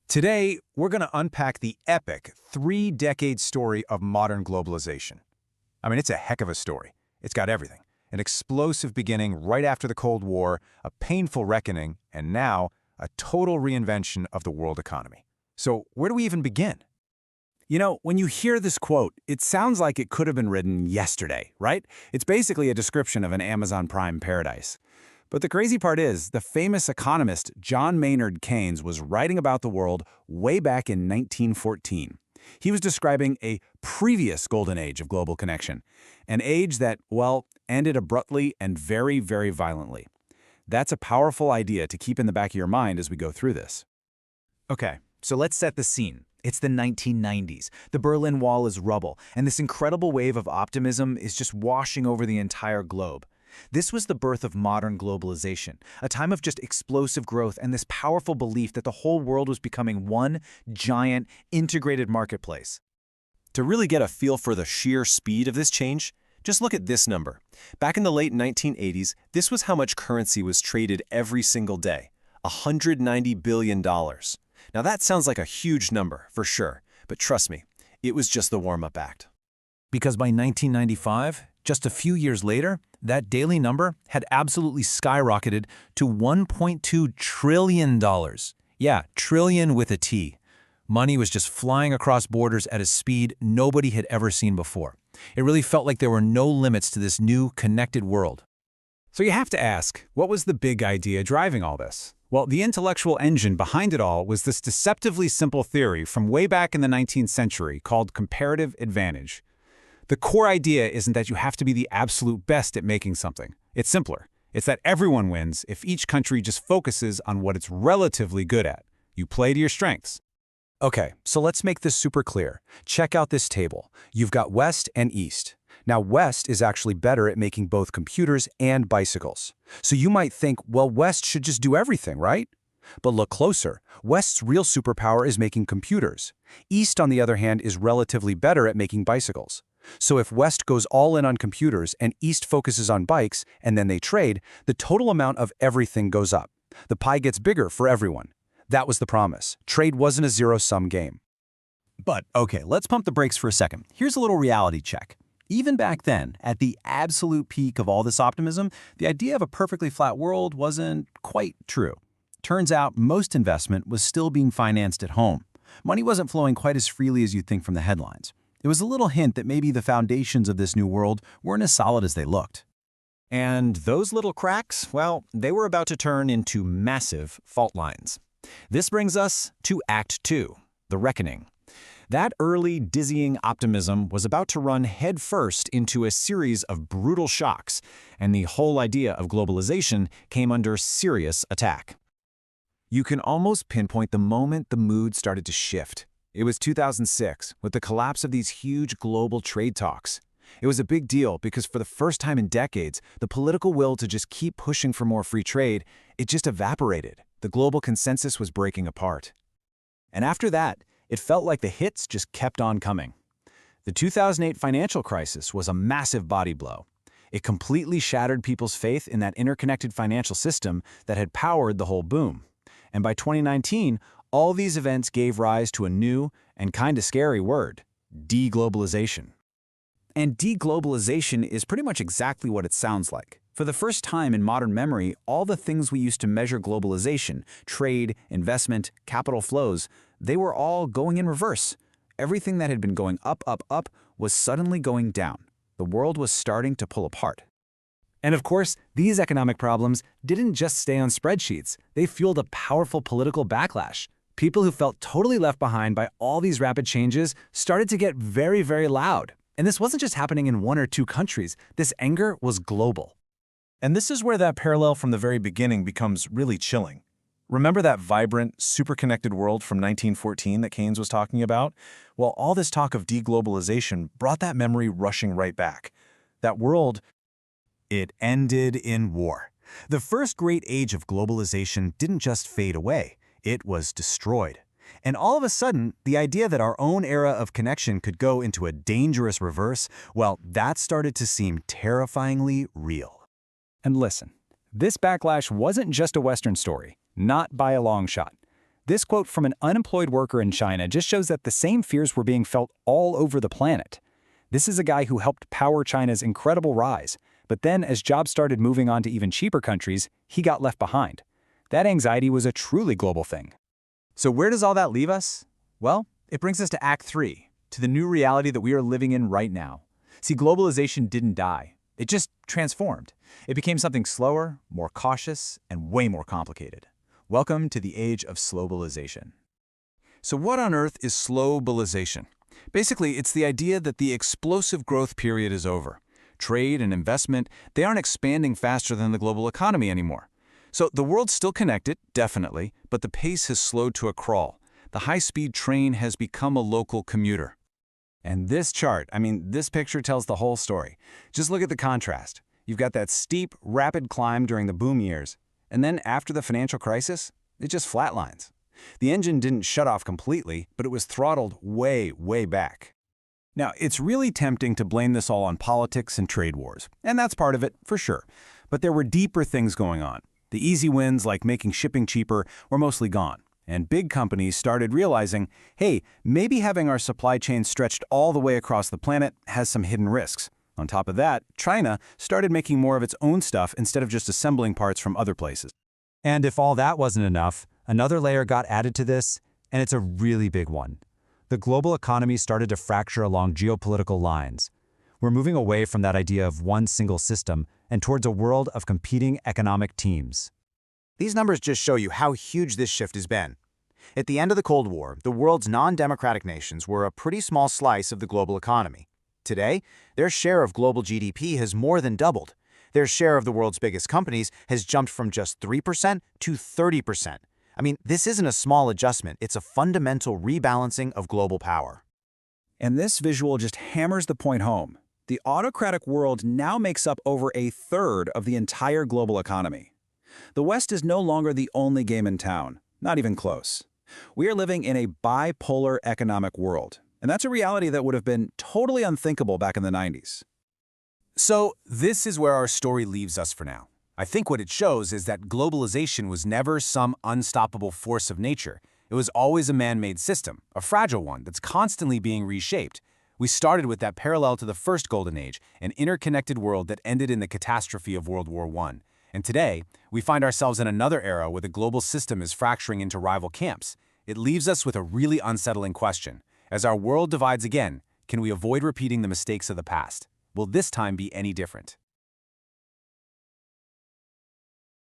Today, we're going to unpack the epic three-decade story of modern globalization. I mean, it's a heck of a story. It's got everything. An explosive beginning right after the Cold War, a painful reckoning, and now a total reinvention of the world economy. So where do we even begin? You know, when you hear this quote, it sounds like it could have been written yesterday, right? It's basically a description of an Amazon Prime paradise. But the crazy part is, the famous economist John Maynard Keynes was writing about the world way back in 1914. He was describing a previous golden age of global connection, an age that, well, ended abruptly and very, very violently. That's a powerful idea to keep in the back of your mind as we go through this. Okay, so let's set the scene. It's the 1990s. The Berlin Wall is rubble, and this incredible wave of optimism is just washing over the entire globe. This was the birth of modern globalization, a time of just explosive growth and this powerful belief that the whole world was becoming one giant, integrated marketplace. To really get a feel for the sheer speed of this change, just look at this number. Back in the late 1980s, this was how much currency was traded every single day, $190 billion. Now that sounds like a huge number, for sure, but trust me, it was just the warm-up act. Because by 1995, just a few years later, that daily number had absolutely skyrocketed to $1.2 trillion. Yeah, trillion with a T. Money was just flying across borders at a speed nobody had ever seen before. It really felt like there were no limits to this new, connected world. So you have to ask, what was the big idea driving all this? Well, the intellectual engine behind it all was this deceptively simple theory from way back in the 19th century called comparative advantage. The core idea isn't that you have to be the absolute best at making something. It's simpler. It's that everyone wins if each country just focuses on what it's relatively good at. You play to your strengths. Okay, so let's make this super clear. Check out this table. You've got West and East. Now, West is actually better at making both computers and bicycles. So you might think, well, West should just do everything, right? But look closer. West's real superpower is making computers. East, on the other hand, is relatively better at making bicycles. So if West goes all in on computers and East focuses on bikes, and then they trade, the total amount of everything goes up. The pie gets bigger for everyone. That was the promise. Trade wasn't a zero-sum game. But, okay, let's pump the brakes for a second. Here's a little reality check. Even back then, at the absolute peak of all this optimism, the idea of a perfectly flat world wasn't quite true. Turns out most investment was still being financed at home. Money wasn't flowing quite as freely as you'd think from the headlines. It was a little hint that maybe the foundations of this new world weren't as solid as they looked. And those little cracks, well, they were about to turn into massive fault lines. This brings us to Act 2, the reckoning. That early, dizzying optimism was about to run headfirst into a series of brutal shocks, and the whole idea of globalization came under serious attack. You can almost pinpoint the moment the mood started to shift. It was 2006, with the collapse of these huge global trade talks. It was a big deal because for the first time in decades, the political will to just keep pushing for more free trade, it just evaporated. The global consensus was breaking apart. And after that, it felt like the hits just kept on coming. The 2008 financial crisis was a massive body blow. It completely shattered people's faith in that interconnected financial system that had powered the whole boom. And by 2019, all these events gave rise to a new and kind of scary word, deglobalization. And deglobalization is pretty much exactly what it sounds like. For the first time in modern memory, all the things we used to measure globalization, trade, investment, capital flows, they were all going in reverse. Everything that had been going up, up, up was suddenly going down. The world was starting to pull apart. And of course, these economic problems didn't just stay on spreadsheets. They fueled a powerful political backlash. People who felt totally left behind by all these rapid changes started to get very, very loud. And this wasn't just happening in one or two countries. This anger was global. And this is where that parallel from the very beginning becomes really chilling. Remember that vibrant, super-connected world from 1914 that Keynes was talking about? Well, all this talk of deglobalization brought that memory rushing right back. That world, It ended in war. The first great age of globalization didn't just fade away. It was destroyed. And all of a sudden, the idea that our own era of connection could go into a dangerous reverse, well, that started to seem terrifyingly real. And listen, this backlash wasn't just a Western story, not by a long shot. This quote from an unemployed worker in China just shows that the same fears were being felt all over the planet. This is a guy who helped power China's incredible rise, but then as jobs started moving on to even cheaper countries, he got left behind. That anxiety was a truly global thing. So where does all that leave us? Well, it brings us to Act 3, to the new reality that we are living in right now. See, globalization didn't die. It just transformed. It became something slower, more cautious, and way more complicated. Welcome to the age of slowbalization. So what on earth is slowbalization? Basically, it's the idea that the explosive growth period is over. Trade and investment, they aren't expanding faster than the global economy anymore. So the world's still connected, definitely, but the pace has slowed to a crawl. The high-speed train has become a local commuter. And this chart, this picture tells the whole story. Just look at the contrast. You've got that steep, rapid climb during the boom years, and then after the financial crisis, it just flatlines. The engine didn't shut off completely, but it was throttled way, way back. Now, it's really tempting to blame this all on politics and trade wars, and that's part of it, for sure. But there were deeper things going on. The easy wins, like making shipping cheaper, were mostly gone. And big companies started realizing, hey, maybe having our supply chain stretched all the way across the planet has some hidden risks. On top of that, China started making more of its own stuff instead of just assembling parts from other places. And if all that wasn't enough, another layer got added to this, and it's a really big one. The global economy started to fracture along geopolitical lines. We're moving away from that idea of one single system and towards a world of competing economic teams. These numbers just show you how huge this shift has been. At the end of the Cold War, the world's non-democratic nations were a pretty small slice of the global economy. Today, their share of global GDP has more than doubled. Their share of the world's biggest companies has jumped from just 3% to 30%. This isn't a small adjustment, it's a fundamental rebalancing of global power. And this visual just hammers the point home. The autocratic world now makes up over a third of the entire global economy. The West is no longer the only game in town, not even close. We are living in a bipolar economic world, and that's a reality that would have been totally unthinkable back in the 90s. So this is where our story leaves us for now. I think what it shows is that globalization was never some unstoppable force of nature. It was always a man-made system, a fragile one that's constantly being reshaped. We started with that parallel to the first golden age, an interconnected world that ended in the catastrophe of World War I. And today, we find ourselves in another era where the global system is fracturing into rival camps. It leaves us with a really unsettling question. As our world divides again, can we avoid repeating the mistakes of the past? Will this time be any different?